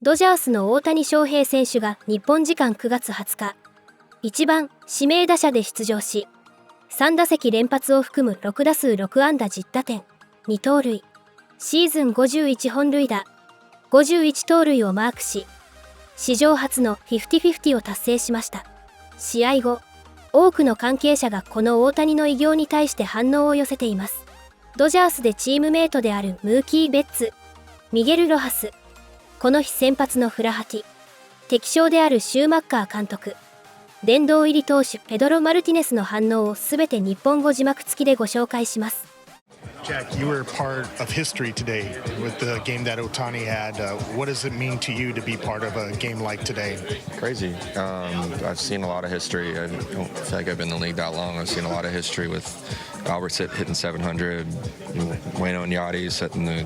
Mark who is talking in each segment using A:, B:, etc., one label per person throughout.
A: ドジャースの大谷翔平選手が日本時間9月20日、1番指名打者で出場し、3打席連発を含む6打数6安打10打点、2盗塁、シーズン51本塁打、51盗塁をマークし、史上初の50-50を達成しました。試合後、多くの関係者がこの大谷の偉業に対して反応を寄せています。ドジャースでチームメイトであるムーキー・ベッツ、ミゲル・ロハス、この日先発のフラハティ、敵将であるシューマッカー監督、殿堂入り投手ペドロ・マルティネスの反応をすべて日本語字幕付きでご紹介します。
B: Jack, you were part of history today with the game that Ohtani had. What does it mean to you to be part of a game like today?
C: Crazy. I've seen a lot of history. I don't feel like I've been in the league that long. I've seen a lot of history with Albert hitting 700, Wayno and Yachty setting the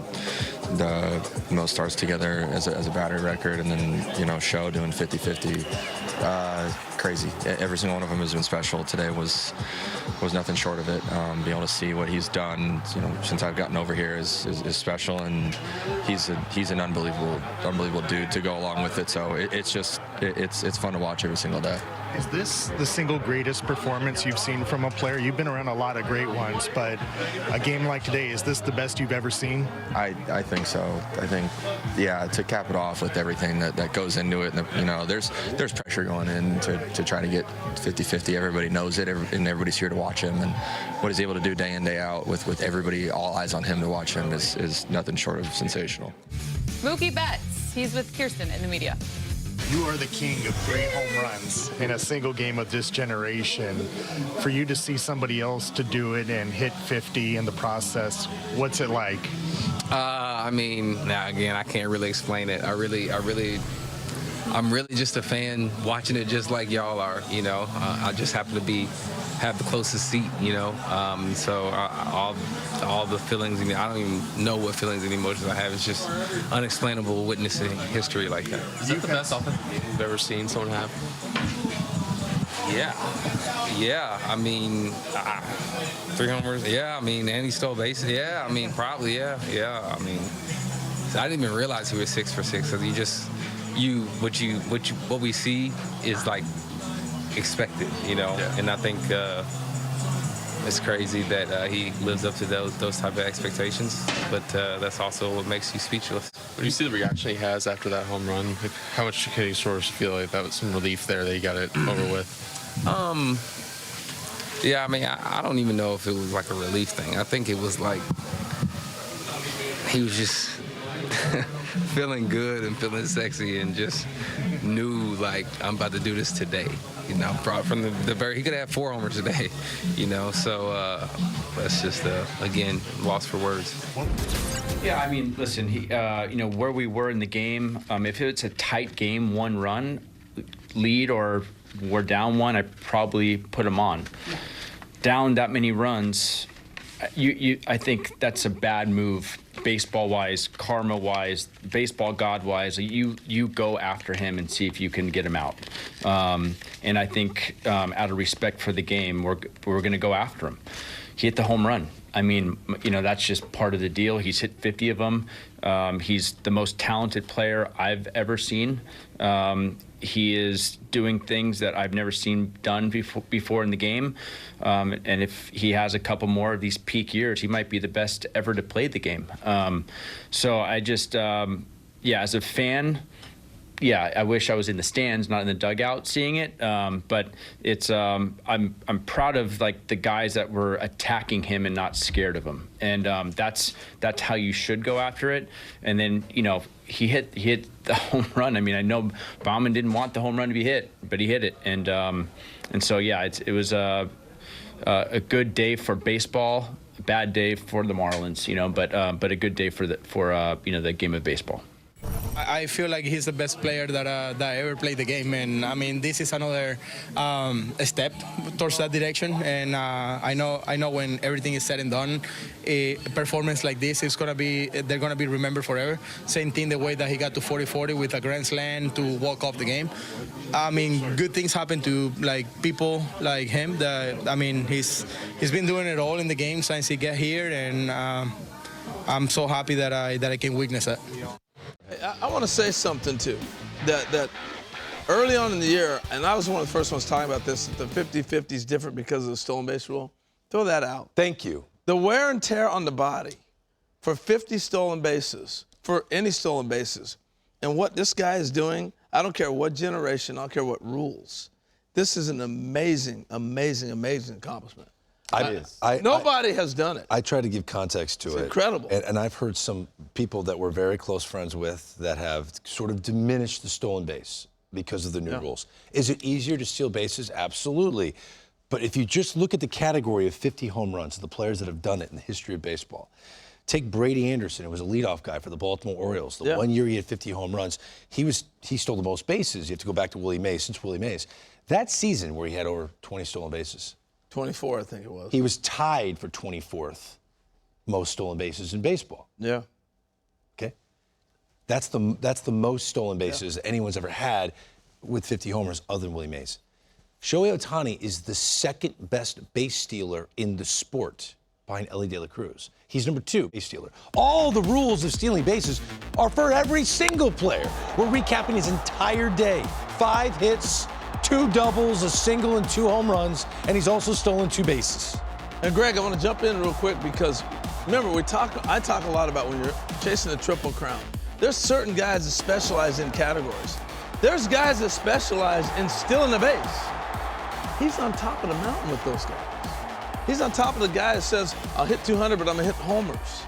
C: most starts together as a battery record, and then Show doing 50-50. Crazy. Every single one of them has been special. Today was nothing short of it. Being able to see what he's done, since I've gotten over here is special, and he's an unbelievable dude to go along with it. So it's fun to watch every single day.
B: Is this the single greatest performance you've seen from a player? You've been around a lot of great ones, but a game like today, is this the best you've ever seen?
C: I think so. I think, yeah, to cap it off with everything that goes into it, there's pressure going in to try to get 50-50. Everybody knows it, and everybody's here to watch him. And what he's able to do day in, day out with everybody, all eyes on him to watch him is nothing short of sensational.
D: Mookie Betts, he's with Kirsten in the media.
B: You are the king of great home runs in a single game of this generation. For you to see somebody else to do it and hit 50 in the process, what's it like?
E: Again, I can't really explain it. I'm really just a fan watching it just like y'all are, I just happen to have the closest seat, so all the feelings, I don't even know what feelings and emotions I have. It's just unexplainable witnessing history like that.
F: Is that the best offense you've ever seen someone have?
E: Yeah. 3 homers. Yeah, and he stole bases. Yeah, probably. Yeah. I didn't even realize he was 6 for 6. Because what we see is like expected,
F: Yeah.
E: And I think it's crazy that he lives up to those type of expectations. But that's also what makes you speechless.
F: When you see the reaction he has after that home run, how much can you sort of feel like that was some relief there that he got it over with?
E: Yeah, I don't even know if it was like a relief thing. I think it was like he was just feeling good and feeling sexy and just knew like I'm about to do this today. From the very, he could have 4 homers today, so that's just again lost for words.
G: Yeah, listen, where we were in the game, if it's a tight game, 1 run lead or we're down 1, I probably put him on. Down that many runs, I think that's a bad move, baseball-wise, karma-wise, baseball god-wise. You go after him and see if you can get him out. And I think out of respect for the game, we're going to go after him. He hit the home run. That's just part of the deal. He's hit 50 of them. He's the most talented player I've ever seen. He is doing things that I've never seen done before in the game. And if he has a couple more of these peak years, he might be the best ever to play the game. So I just, as a fan, I wish I was in the stands, not in the dugout seeing it. But it's, I'm proud of like the guys that were attacking him and not scared of him. And that's how you should go after it. And then, he hit the home run. I know Baumann didn't want the home run to be hit, but he hit it. And so, it was a good day for baseball, a bad day for the Marlins, but a good day for the game of baseball.
H: I feel like he's the best player that ever played the game, and this is another step towards that direction. And I know when everything is said and done, a performance like this is they're gonna be remembered forever. Same thing the way that he got to 40-40 with a grand slam to walk off the game. Good things happen to like people like him. He's been doing it all in the game since he got here, and I'm so happy that I can witness that.
I: I want to say something too, that early on in the year, and I was one of the first ones talking about this, that the 50-50 is different because of the stolen base rule. Throw that out.
J: Thank you.
I: The wear and tear on the body for 50 stolen bases, for any stolen bases, and what this guy is doing, I don't care what generation, I don't care what rules. This is an amazing, amazing, amazing accomplishment. Nobody has done it.
J: I try to give context to it.
I: It's incredible.
J: And I've heard some people that we're very close friends with that have sort of diminished the stolen base because of the new rules. Is it easier to steal bases? Absolutely. But if you just look at the category of 50 home runs, the players that have done it in the history of baseball, take Brady Anderson, who was a leadoff guy for the Baltimore Orioles. The 1 year he had 50 home runs, he stole the most bases. You have to go back to Willie Mays, since Willie Mays. That season where he had over 20 stolen bases.
I: 24, I think it was.
J: He was tied for 24th most stolen bases in baseball.
I: Yeah.
J: Okay? That's the most stolen bases anyone's ever had with 50 homers other than Willie Mays. Shohei Ohtani is the second best base stealer in the sport behind Ellie De La Cruz. He's number 2 base stealer. All the rules of stealing bases are for every single player. We're recapping his entire day. 5 hits, 2 doubles, a single, and 2 home runs, and he's also stolen 2 bases.
I: And Greg, I want to jump in real quick because remember, I talk a lot about when you're chasing the Triple Crown. There's certain guys that specialize in categories. There's guys that specialize in stealing the base. He's on top of the mountain with those guys. He's on top of the guy that says, I'll hit 200, but I'm going to hit homers.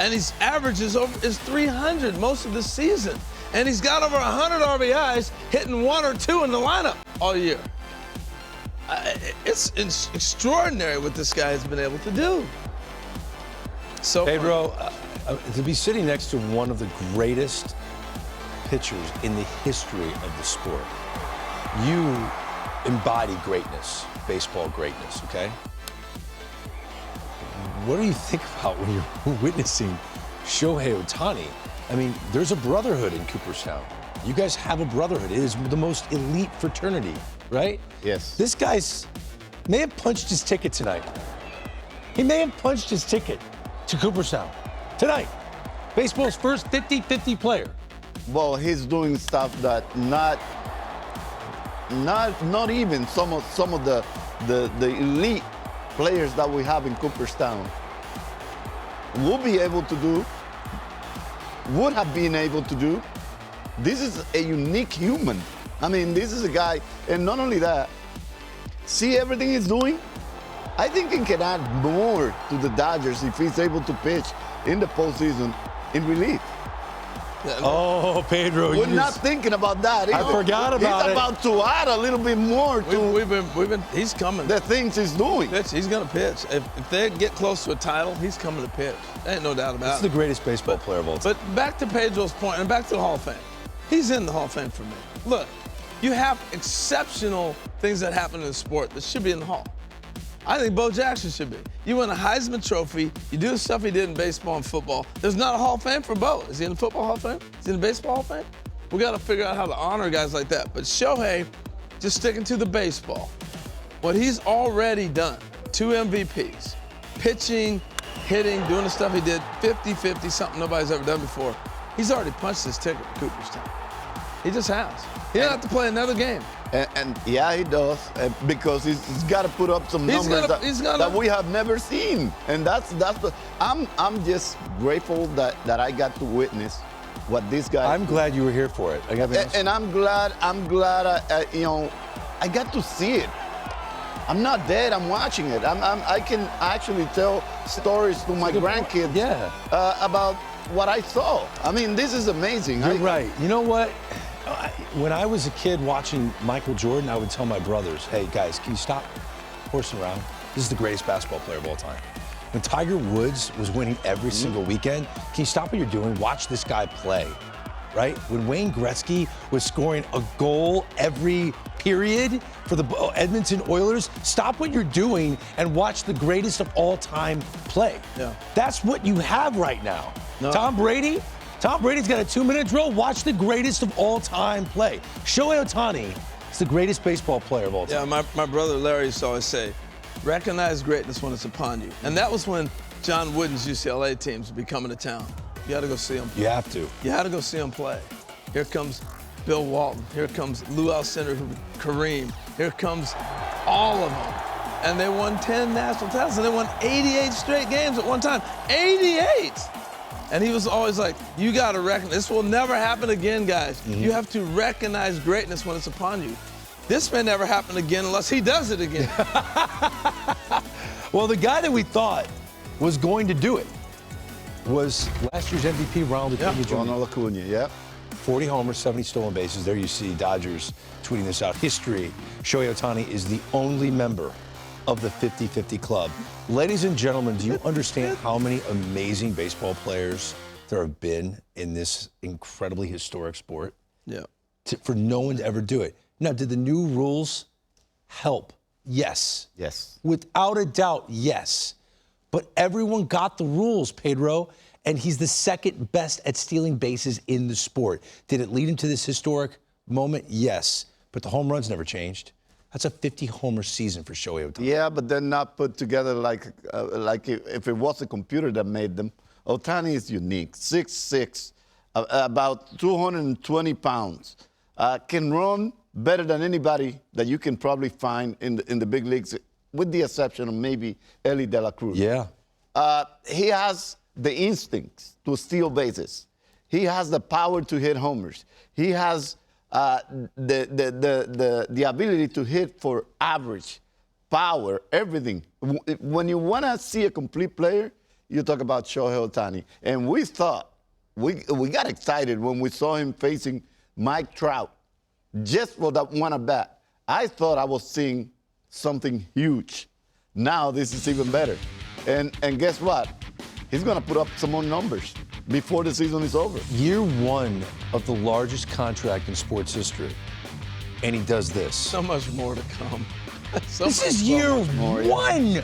I: And his average is 300 most of the season. And he's got over 100 RBIs, hitting 1 or 2 in the lineup all year. It's extraordinary what this guy has been able to do. So
J: Pedro, to be sitting next to one of the greatest pitchers in the history of the sport, you embody greatness, baseball greatness, okay? What do you think about when you're witnessing Shohei Ohtani? I mean, there's a brotherhood in Cooperstown. You guys have a brotherhood. It is the most elite fraternity, right?
K: Yes.
J: This guy's may have punched his ticket tonight. He may have punched his ticket to Cooperstown tonight. Baseball's first 50-50 player.
K: Well, he's doing stuff that not even some of the elite players that we have in Cooperstown will be able to do, would have been able to do. This is a unique human. I mean, this is a guy, and not only that, see everything he's doing? I think he can add more to the Dodgers if he's able to pitch in the postseason in relief.
J: Oh, Pedro,
K: we're not thinking about that.
J: I forgot about it.
K: He's about to add a little bit more to
I: he's coming.
K: The things he's doing.
I: He's going to pitch. If they get close to a title, he's coming to pitch. Ain't no doubt about it.
J: He's the greatest baseball player of all time.
I: But back to Pedro's point, and back to the Hall of Fame. He's in the Hall of Fame for me. Look, you have exceptional things that happen in the sport that should be in the Hall. I think Bo Jackson should be. You win a Heisman Trophy, you do the stuff he did in baseball and football. There's not a Hall of Fame for Bo. Is he in the Football Hall of Fame? Is he in the Baseball Hall of Fame? We got to figure out how to honor guys like that. But Shohei, just sticking to the baseball, what he's already done, 2 MVPs, pitching, hitting, doing the stuff he did, 50-50, something nobody's ever done before. He's already punched his ticket at Cooperstown. He just has. He doesn't have to play another game.
K: And yeah, he does, because he's got to put up some numbers that we have never seen. And that's the. I'm just grateful that I got to witness what this guy.
J: I'm glad you were here for it.
K: And I'm glad you know, I got to see it. I'm not dead. I'm watching it. I can actually tell stories to my grandkids. About what I saw. I mean, this is amazing.
J: You're right. You know what? When I was a kid watching Michael Jordan, I would tell my brothers, hey, guys, can you stop horsing around? This is the greatest basketball player of all time. When Tiger Woods was winning every single weekend, can you stop what you're doing? Watch this guy play, right? When Wayne Gretzky was scoring a goal every period for the Edmonton Oilers, stop what you're doing and watch the greatest of all time play.
I: Yeah.
J: That's what you have right now. No. Tom Brady's got a 2-minute drill. Watch the greatest of all time play. Shohei Ohtani is the greatest baseball player of all time.
I: Yeah, my brother Larry used to always say, recognize greatness when it's upon you. And that was when John Wooden's UCLA teams would be coming to town. You got to go see him.
J: You have to.
I: You had to go see him play. Here comes Bill Walton. Here comes Lou Alcindor, Kareem. Here comes all of them. And they won 10 national titles, and they won 88 straight games at one time. 88! And he was always like, you got to recognize, this will never happen again, guys. You have to recognize greatness when it's upon you. This may never happen again unless he does it again.
J: Well, the guy that we thought was going to do it was last year's MVP, Ronald Acuna Jr.
K: Ronald Acuna, yeah.
J: 40 homers, 70 stolen bases. There you see Dodgers tweeting this out. History. Shohei Ohtani is the only member of the 50-50 club. Ladies and gentlemen, do you understand how many amazing baseball players there have been in this incredibly historic sport?
I: Yeah.
J: For no one to ever do it. Now, did the new rules help? Yes.
K: Yes.
J: Without a doubt, yes. But everyone got the rules, Pedro, and he's the second best at stealing bases in the sport. Did it lead him to this historic moment? Yes. But the home runs never changed. That's a 50-homer season for Shohei Ohtani.
K: Yeah, but they're not put together like if it was a computer that made them. Ohtani is unique. 6'6", about 220 pounds. Can run better than anybody that you can probably find in the big leagues, with the exception of maybe Ellie De La Cruz.
J: Yeah.
K: He has the instincts to steal bases. He has the power to hit homers. He has the ability to hit for average, power, everything. When you want to see a complete player, you talk about Shohei Ohtani. And we thought, we got excited when we saw him facing Mike Trout just for that one at bat. I thought I was seeing something huge. Now this is even better. And guess what? He's going to put up some more numbers before the season is over.
J: Year one of the largest contract in sports history, and he does this.
I: So much more to come.
J: This is year one.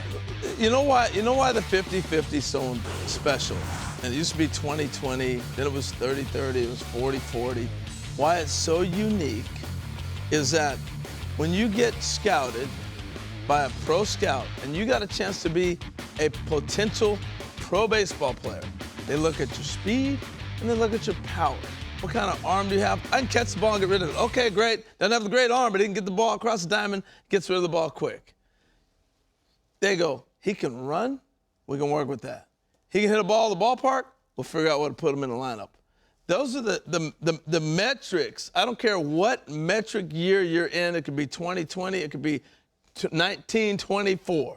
I: You know why the 50-50 is so special? And it used to be 20-20, then it was 30-30, it was 40-40. Why it's so unique is that when you get scouted by a pro scout and you got a chance to be a potential pro baseball player, they look at your speed and they look at your power. What kind of arm do you have? I can catch the ball and get rid of it. Okay, great. Doesn't have the great arm, but he can get the ball across the diamond, gets rid of the ball quick. They go, he can run, we can work with that. He can hit a ball in the ballpark, we'll figure out what to put him in the lineup. Those are the metrics. I don't care what metric year you're in. It could be 2020, it could be 1924.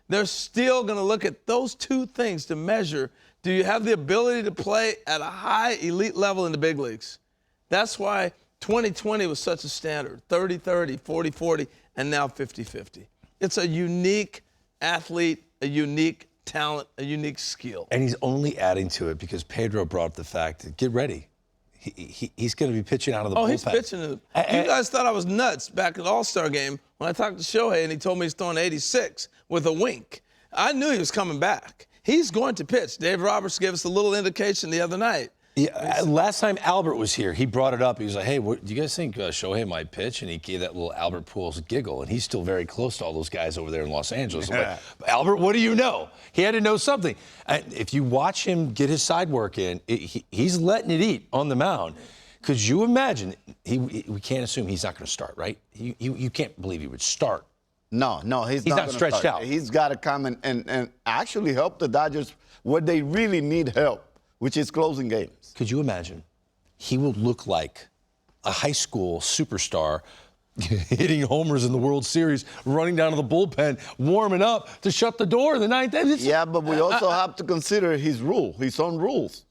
I: They're still going to look at those two things to measure, do you have the ability to play at a high elite level in the big leagues? That's why 2020 was such a standard, 30-30, 40-40, and now 50-50. It's a unique athlete, a unique talent, a unique skill.
J: And he's only adding to it because Pedro brought up the fact that, get ready. He's going to be pitching out of the bullpen.
I: Oh, he's pitching. You guys thought I was nuts back at the All-Star game when I talked to Shohei and he told me he's throwing 86 with a wink. I knew he was coming back. He's going to pitch. Dave Roberts gave us a little indication the other night.
J: Yeah, last time Albert was here, he brought it up. He was like, hey, do you guys think Shohei might pitch? And he gave that little Albert Pujols giggle. And he's still very close to all those guys over there in Los Angeles. I'm like, Albert, what do you know? He had to know something. And if you watch him get his side work in, he's letting it eat on the mound. Because you imagine, we can't assume he's not going to start, right? You can't believe he would start.
K: No, he's not
J: stretched
K: start.
J: out.
K: He's got to come and actually help the Dodgers where they really need help, which is closing games.
J: Could you imagine? He will look like a high school superstar hitting homers in the World Series, running down to the bullpen, warming up to shut the door in the ninth inning.
K: Yeah, but we also have to consider his own rules,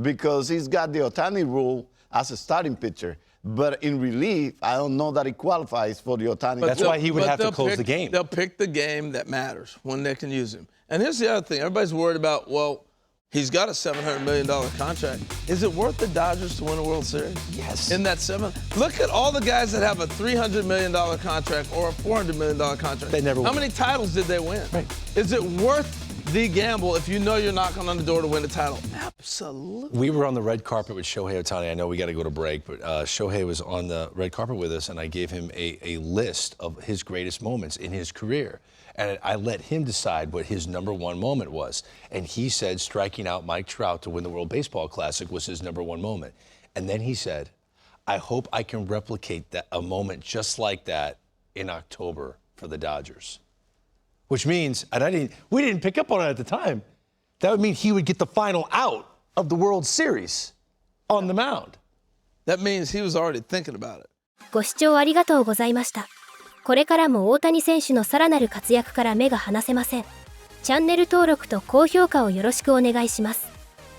K: because he's got the Ohtani rule as a starting pitcher. But in relief, I don't know that he qualifies for the Ohtani.
J: That's why he would have to close the game.
I: They'll pick the game that matters when they can use him. And here's the other thing. Everybody's worried about, well, he's got a $700 million contract. Is it worth the Dodgers to win a World Series?
J: Yes.
I: In that look at all the guys that have a $300 million contract or a $400 million contract.
J: They never win.
I: How many titles did they win?
J: Right.
I: Is it worth the gamble if you know you're knocking on the door to win the title? Absolutely.
J: We were on the red carpet with Shohei Ohtani. I know we got to go to break, but Shohei was on the red carpet with us, and I gave him a list of his greatest moments in his career. And I let him decide what his number one moment was. And he said striking out Mike Trout to win the World Baseball Classic was his number one moment. And then he said, I hope I can replicate a moment just like that in October for the Dodgers. Which means, and we didn't pick up on it at the time, that would mean he would get the final out of the World Series on the mound.
I: That means he was already thinking about it.
A: ご視聴ありがとうございました。これからも大谷選手のさらなる活躍から目が離せません。チャンネル登録と高評価をよろしくお願いします。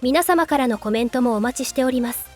A: 皆様からのコメントもお待ちしております。